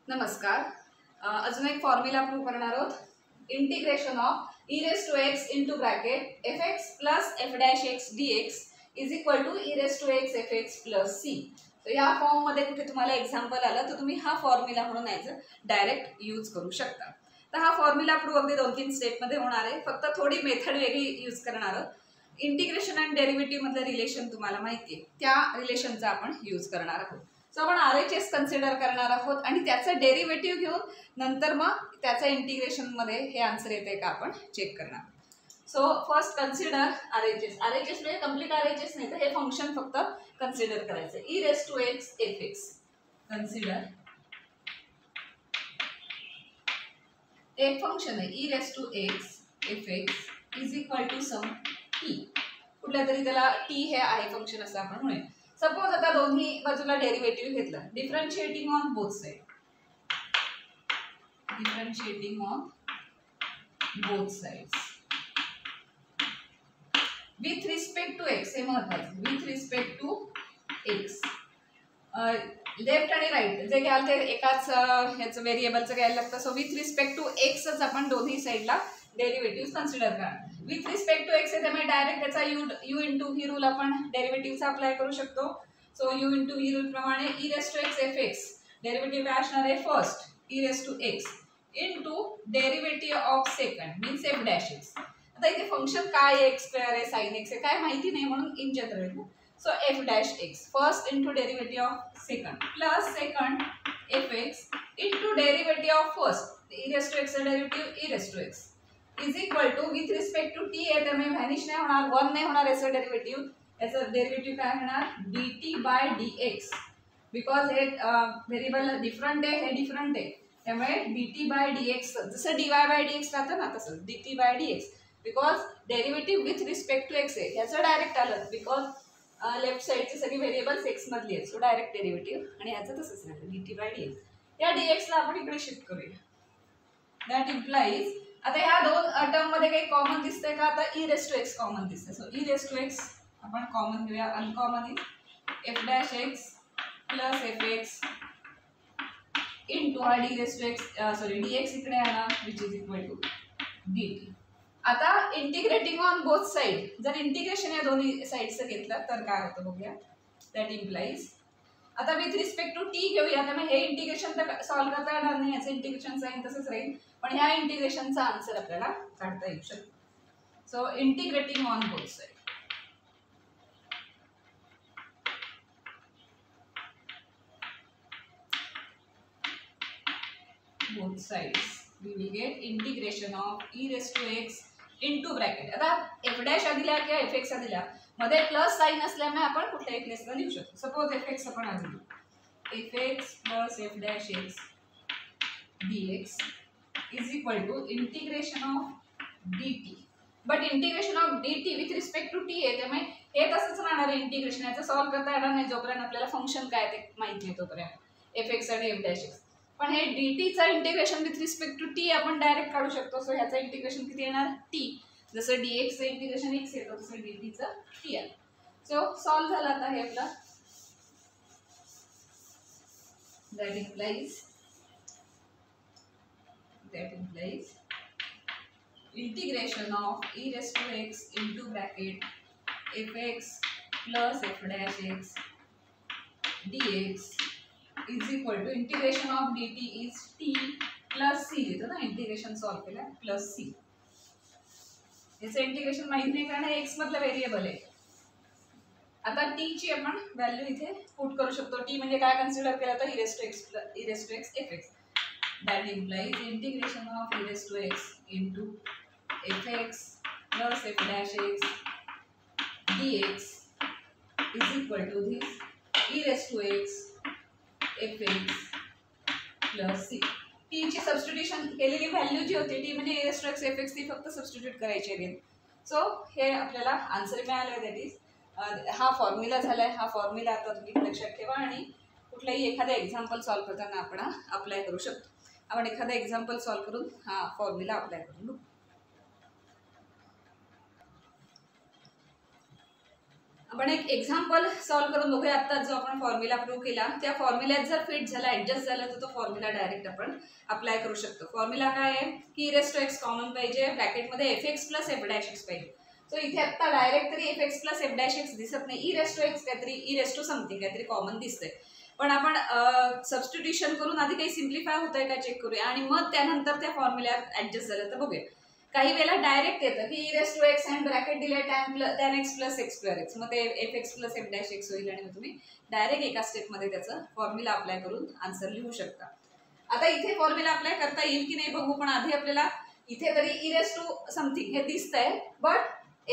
नमस्कार. अजून एक फॉर्म्युला प्रूव्ह करणार आहोत. Integration of e raised to x into bracket fx plus f dash x dx is equal to e raised to x fx plus c. तर या form मध्ये कुठे तुम्हाला एक्झाम्पल आलं तर तुम्ही हा फॉर्म्युला म्हणून यायचं डायरेक्ट यूज करू शकता. तर हा फॉर्म्युला प्रूव्ह अगदी 2-3 स्टेप मध्ये होणार आहे. फक्त थोडी मेथड वेगळी यूज करणार आहोत. इंटिग्रेशन अँड डेरिव्हेटिव्ह मधलं रिलेशन तुम्हाला माहिती आहे, त्या रिलेशनचा आपण यूज करणार आहोत. सो आपण RHS कन्सिडर करणार आहोत आणि त्याचं डेरिव्हेटिव्ह घेऊन नंतर मग त्याचा इंटिग्रेशन मध्ये हे आन्सर येते का आपण चेक करणार. So first consider RHS. RHS म्हणजे कम्प्लीट RHS नाही, तर हे फंक्शन फक्त कन्सिडर करायचं. e raised to x fx. Consider एक फंक्शन आहे e raised to x fx is equal to some t. कुठल्या तरी त्याला t हे आहे फंक्शन असं आपण म्हणूया. सपोज आता दोन्ही बाजूला डेरिव्हेटिव्ह घेतला, differentiating on both side. Differentiating on both sides with respect to x. हे महत्त्वाचं, with respect to x. Left आणि राईट जे घ्याल ते एकाच ह्याचं व्हेरिएबलचं घ्यायला लागतं. सो विथ रिस्पेक्ट टू एक्सच आपण दोन्ही साईडला डेरिव्हेटिव्ह कन्सिडर करणार. विथ रिस्पेक्ट टू एक्स आहे त्यामुळे डायरेक्ट त्याचा यू इंटू ही रूल आपण डेरिव्हेटिव्हचा अप्लाय करू शकतो. So you into he rule प्रमाणे e raised to x fx derivative काय असणार आहे, first e raised to x into derivative of second means f dash x. आता इथे फंक्शन काय आहे, x स्क्वेअर आहे, साइन x आहे, काय माहिती नाही म्हणून in general. So f dash x first into derivative of second plus second fx into derivative of first e raised to x derivative e raised to x is equal to with respect to t आहे त्यामुळे vanish नाही होणार, 1 नाही होणार याचं derivative. याचं derivative काय होणार, dt बाय dx. बिकॉज हे व्हेरिएबल डिफरंट आहे, हे डिफरंट आहे त्यामुळे dt बाय dx. जसं dy बाय dx राहतं ना तसं dt by dx. Because derivative with respect to x आहे, याचं डायरेक्ट आलं बिकॉज लेफ्ट साईडची सगळी व्हेरिएबल्स x मधली आहेत. सो डायरेक्ट डेरिव्हेटिव्ह आणि याचं तसंच राहतं dt बाय dx. या dx ला आपण इकडे शिफ्ट करूया. दॅट इम्प्लाइज आता ह्या दोन टर्म मध्ये काही कॉमन दिसतंय का, आता e raised to x common दिसतंय. So e raised to x आपण कॉमन घेऊया. Uncommon is f dash x plus fx into हा d raised to x sorry dx इकडे आला which is equal to dt. आता इंटिग्रेटिंग ऑन बोथ साइड, जर integration या दोन्ही साइडचं घेतलं तर काय होतं बघूया. दॅट इम्प्लाइज आता विथ रिस्पेक्ट टू t घेऊया त्यामुळे हे इंटिग्रेशन तर सॉल्व्ह करता येणार नाही, याचं इंटिग्रेशन साइन तसंच राहील, पण ह्या इंटिग्रेशनचा आन्सर आपल्याला काढता येऊ शकतो. So integrating on both side. both sides we will get integration of e raised to x into bracket. आता f डॅश दिला किंवा fx दिला मध्ये प्लस साइन असल्यामुळे आपण कुठल्याही प्लेसला लिहू शकतो. सपोज fx आपण आज लिहू fx plus f dash x dx is equal to integration of dt. But integration of dt with respect to t आहे त्यामुळे हे तसंच राहणार आहे इंटिग्रेशन. याचं सॉल्व्ह करता येणार नाही जोपर्यंत आपल्याला फंक्शन काय ते माहिती आहे तोपर्यंत fx आणि f डॅश x. पण हे dt integration with respect to t आपण डायरेक्ट काढू शकतो. सो ह्याचं इंटिग्रेशन किती येणार, t. जसं dx चं इंटिग्रेशन x येतं तसं dt चं t आहे. सो सॉल्व्ह झालं आता हे आपला. That implies integration of e raised to x into bracket fx plus f dash x dx is equal to integration of dt is t plus c देतो ना, इंटिग्रेशन सॉल्व केलं plus c. याचं integration माहित नाही कारण x मधलं variable आहे. आता t ची आपण व्हॅल्यू इथे पुट करू शकतो. t म्हणजे काय कन्सिडर केलं तर e raised to x fx. That implies integration of e raised to x into fx plus f dash x dx is equal to this e raised to x fx plus c. t ची substitution केलेली value जी होती T म्हणजे e raised to x fx ती फक्त substitute करायची आहे. So हे आपल्याला आन्सर मिळालं. दॅट इज हा फॉर्म्युला झालाय. हा फॉर्म्युला आता तुम्ही लक्षात ठेवा आणि कुठलाही एखादा एक्झाम्पल सॉल्व्ह करताना आपण अप्लाय करू शकतो. आपण एखादा एक्झाम्पल सॉल्व्ह करून हा फॉर्म्युला अप्लाय करून घेऊ. आपण एक एक्झाम्पल सॉल्व्ह करून बघूया. आता जो आपण फॉर्म्युला प्रूव्ह केला त्या फॉर्म्युल्यात जर फिट झाला, ऍडजस्ट झाला, तर तो फॉर्म्युला डायरेक्ट आपण अप्लाय करू शकतो. फॉर्म्युला काय आहे की e⁻x कॉमन पाहिजे, ब्रॅकेटमध्ये fx प्लस f'(x) पाहिजे. सो इथे आता डायरेक्ट तरी fx प्लस f'(x) दिसत नाही, e⁻x काहीतरी e⁻समथिंग काहीतरी कॉमन दिसतंय. पण आपण सबस्टिट्यूशन करून आधी काही सिम्प्लिफाय होतंय का चेक करूया आणि मग त्यानंतर त्या फॉर्म्युल्यात ऍडजस्ट झालं तर बघूया. काही वेळेला डायरेक्ट येतं की e⁻x आणि ब्रॅकेट दिले tan x प्लस x²x, मग ते fx प्लस f'(x) होईल आणि मग तुम्ही डायरेक्ट एका स्टेपमध्ये त्याचं फॉर्म्युला अप्लाय करून आन्सर लिहू शकता. आता इथे फॉर्म्युला अप्लाय करता येईल की नाही बघू, पण आधी आपल्याला इथे तरी e⁻समथिंग हे दिसतंय, बट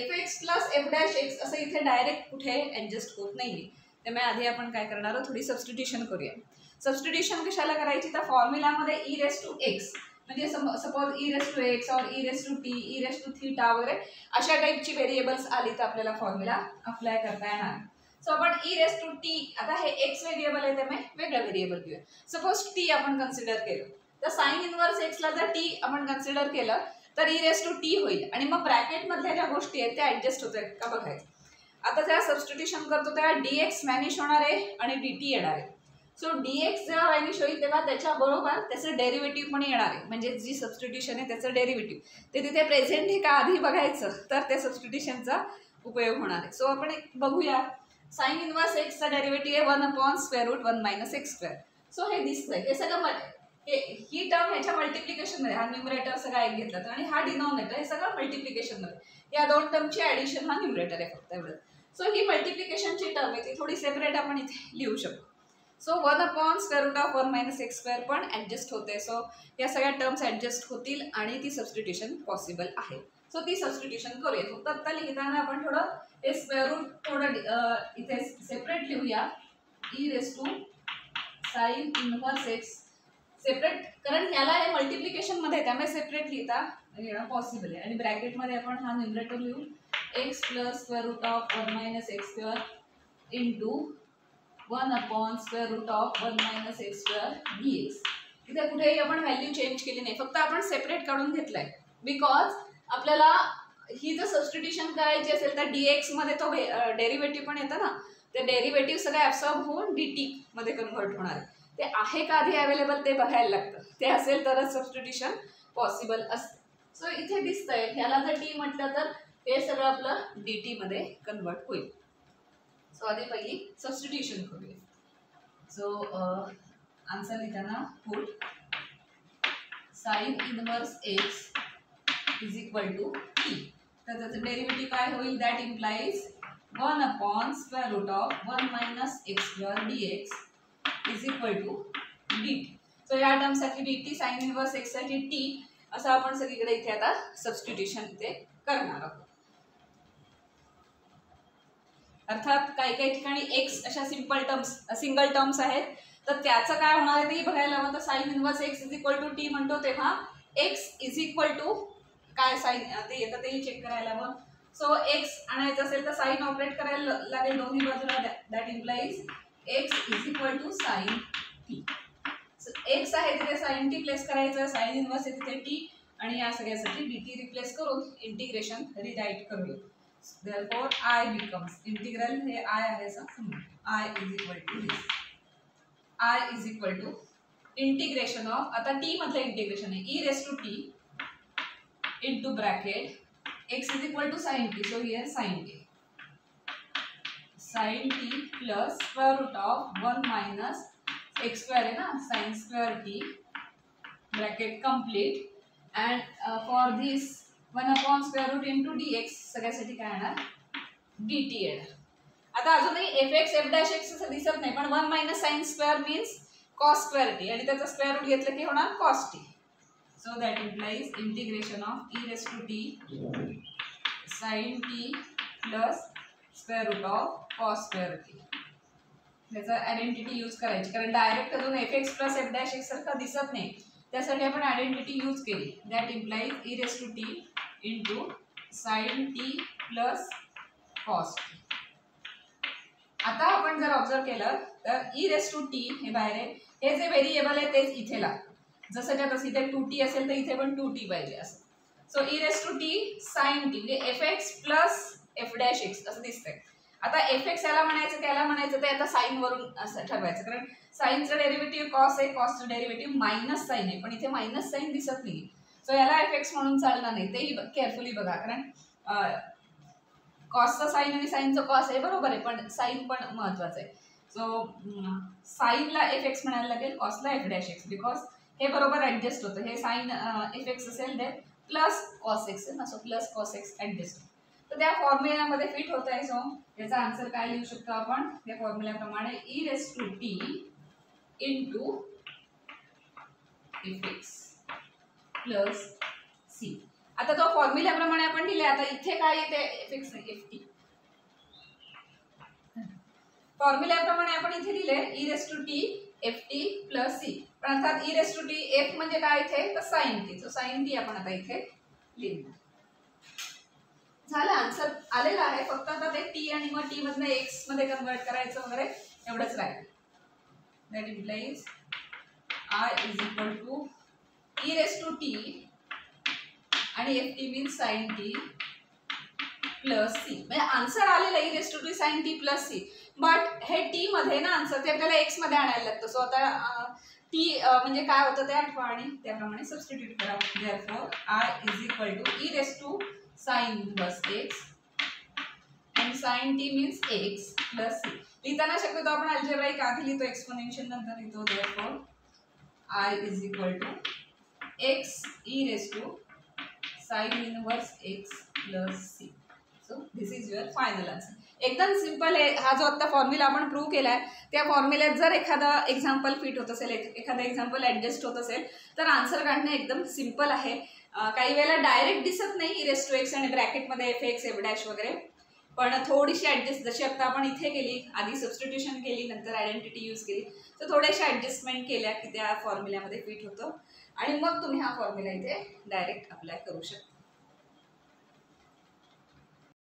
fx प्लस f'(x) असं इथे डायरेक्ट कुठे ऍडजस्ट होत नाहीये. त्यामुळे आधी आपण काय करणार आहोत, थोडी सबस्टिट्यूशन करूया. सबस्टिट्यूशन कशाला करायची, तर फॉर्म्युलामध्ये e⁻x म्हणजे सपोज e⁻x और e⁻t, e⁻θ वगैरे अशा टाईपची व्हेरिएबल्स आली तर आपल्याला फॉर्म्युला अप्लाय करता येणार. सो आपण e⁻t, आता हे x व्हेरिएबल आहे त्यामुळे वेगळं व्हेरिएबल घेऊया. सपोज t आपण कन्सिडर केलं तर साइन इनवर्स x ला जर t आपण कन्सिडर केलं तर e⁻t होईल आणि मग ब्रॅकेट मधल्या ज्या गोष्टी आहेत त्या ऍडजस्ट होत आहेत का बघायचं. आता जेव्हा सबस्टिट्यूशन करतो तेव्हा dx मॅनिश होणार आहे आणि dt येणार आहे. सो dx जेव्हा व्हॅनिश होईल तेव्हा त्याच्याबरोबर त्याचं डेरिव्हेटिव्ह पण येणार आहे, म्हणजे जी सबस्टिट्यूशन आहे त्याचं डेरिव्हेटिव्ह ते तिथे प्रेझेंट आहे का आधी बघायचं, तर त्या सबस्टिट्यूशनचा उपयोग होणार आहे. सो आपण एक बघूया, साइन इनवर्स x चा डेरिव्हेटिव्ह आहे 1/√1 - x². सो हे दिसतंय, हे सगळं ही टर्म ह्याच्या मल्टिप्लिकेशन मध्ये, हा न्यूमरेटर सगळा एक घेतला आणि हा डिनॉमिनेटर, हे सगळं मल्टिप्लिकेशन मध्ये, या दोन टर्मची ऍडिशन हा न्यूमरेटर आहे फक्त एवढं. सो ही मल्टिप्लिकेशनची टर्म आहे ती थोडी सेपरेट आपण इथे लिहू शकतो. सो 1/√1 - x² पण ऍडजस्ट होते. सो या सगळ्या टर्म्स ऍडजस्ट होतील आणि ती सबस्टिट्यूशन पॉसिबल आहे. सो ती सबस्टिट्यूशन करूया. फक्त आता लिहिताना आपण थोडं हे स्क्वेअर रूट थोडं इथे सेपरेट लिहूया. e⁻sin इनवर्स x सेपरेट, कारण ह्याला हे मल्टिप्लिकेशन मध्ये त्यामुळे सेपरेट लिहिता पॉसिबल आहे. आणि ब्रॅकेटमध्ये आपण हा न्यूमरेटर लिहू x plus √1 - x² into 1/√1 - x² dx. इथे कुठेही आपण व्हॅल्यू चेंज केली नाही, फक्त आपण सेपरेट काढून घेतलंय बिकॉज आपल्याला ही जर सबस्टिट्यूशन करायची असेल तर dx मध्ये तो डेरिव्हेटिव्ह पण येतं ना, ते डेरिव्हेटिव्ह सगळे ॲब्सॉर्ब होऊन dt मध्ये कन्व्हर्ट होणार आहे. ते आहे का आधी अवेलेबल ते बघायला लागतं, ते असेल तरच सबस्टिट्यूशन पॉसिबल असतं. सो इथे दिसतंय ह्याला जर t म्हटलं तर हे सगळं आपलं dt मध्ये कन्व्हर्ट होईल. सो आधी पहिली सबस्टिट्यूशन करूया. सो आन्सर लिहिताना put sine inverse x is equal to t, तर त्याचं डेरिव्हेटिव्ह काय होईल, that implies 1/√1 - x² dx is equal to dt. So या टर्मसाठी dt, साइन इनवर्स x साठी t, असं आपण सगळीकडे इथे आता सबस्टिट्यूशन इथे करणार आहोत. अर्थात काही ठिकाणी x अशा सिंगल टर्म्स आहेत, तर त्याचं काय होणार आहे ते बघायला हवं. तर sine inverse x is equal to t म्हणतो तेव्हा x इज इक्वल टू काय साइन ते येतं तेही चेक करायला हवं. सो x आणायचं असेल तर साइन ऑपरेट करायला लागेल दोन्ही बाजूला, that implies x is equal to sine t. x आहे तिथे साइन t प्लेस करायचं, साइन इनवर्स आहे तिथे t, आणि या सगळ्यासाठी dt रिप्लेस करून इंटिग्रेशन रिराईट करूया. Therefore I becomes integral, हे I आहे I is equal to this. I is equal to integration of, आता t मधलं इंटिग्रेशन आहे e⁻t into bracket x is equal to sin t, so here sin t plus √1 - x² है ना, sin² t bracket complete, and for this 1/√, into dx सगळ्यासाठी काय येणार, dt येणार. आता अजूनही fx f'(x) असं दिसत नाही, पण 1 - sin² मीन्स cos² t आणि त्याचा स्क्वेअर रूट घेतलं की होणार cos t. So that implies integration of e⁻t sin t plus √cos² t. त्याचा आयडेंटिटी यूज करायची, कारण डायरेक्ट अजून fx प्लस f'(x) सारखं दिसत नाही, त्यासाठी आपण आयडेंटिटी यूज केली. That implies e⁻t into sin t plus cos t. आता आपण जर ऑब्झर्व केलं तर e⁻t हे बाहेर आहे, हे जे व्हेरिएबल आहे तेच इथे लागतं, जसं त्या तसं इथे 2t असेल तर इथे पण 2t पाहिजे असं. सो e⁻t sin t म्हणजे fx प्लस f'(x) असं दिसतंय. आता एफ एक्स याला म्हणायचं त्याला म्हणायचं ते आता साईन वरून असं ठरवायचं, कारण साईनचं डेरिव्हेटिव्ह कॉस आहे, कॉसचं डेरिव्हेटिव्ह मायनस साईन आहे, पण इथे मायनस साईन दिसत नाही, सो याला एफ एक्स म्हणून चालणार नाही, तेही केअरफुली बघा, कारण कॉसचा साईन आणि साईनचं कॉस आहे बरोबर आहे, पण साईन पण महत्वाचं आहे. सो साईनला एफ एक्स म्हणायला लागेल, कॉसला एफ डॅश एक्स, बिकॉज हे बरोबर ऍडजस्ट होतं, हे साईन एफ एक्स असेल देन प्लस कॉस एक्स आहे ना, so plus cos x adjust, तर त्या फॉर्म्युल्यामध्ये फिट होत आहे. सो याचा आन्सर काय लिहू शकतो आपण त्या फॉर्म्युल्याप्रमाणे e raise to t into f x plus c. आता तो फॉर्म्युल्याप्रमाणे आपण दिले, आता इथे काय येते एफ एक्स एफ टी, फॉर्म्युल्याप्रमाणे आपण इथे दिले e raise to t f t plus c, पण अर्थात e raise to t f म्हणजे काय इथे तर sine t, so sine t आपण आता इथे लिहिणार. झालं, आन्सर आलेला आहे, फक्त आता ते टी आणि मग टी मधनं एक्स मध्ये कन्वर्ट करायचं वगैरे एवढंच राहील. That implies I is equal to e raise to t आणि f t means sine t plus c, म्हणजे आन्सर आलेला e raise to t sine t plus c, but हे टी मध्ये ना आन्सर ते आपल्याला एक्स मध्ये आणायला लागतं. सो आता टी म्हणजे काय होतं ते आठवा आणि त्याप्रमाणे सबस्टिट्यूट करा. Therefore I is equal to e raise to sine plus x आणि sine t means x plus c. लिहिताना शक्यतो आपण अल्जेब्राइक आधी लिहितो, एक्सपोनेन्शियल नंतर लिहितो. Therefore I is equal to x e raise to sine inverse x plus c. So this is your final answer. एकदम simple आहे. हा जो आता फॉर्म्युला आपण प्रूव्ह केलाय त्या फॉर्म्युल्यात जर एखादा एक्झाम्पल फिट होत असेल, एखादा एक्झाम्पल ऍडजस्ट होत असेल तर आन्सर काढणं एकदम सिंपल आहे. काही वेळेला डायरेक्ट दिसत नाही ई रेस टू एक्स आणि ब्रॅकेटमध्ये एफ एक्स एफ डॅश वगैरे, पण थोडीशी ऍडजस्ट जशी आता आपण इथे केली, आधी सबस्टिट्यूशन केली नंतर आयडेंटिटी यूज केली, तर थोड्याशा ऍडजस्टमेंट केल्या की त्या फॉर्म्युल्यामध्ये फिट होतं आणि मग तुम्ही हा फॉर्म्युला इथे डायरेक्ट अप्लाय करू शकता.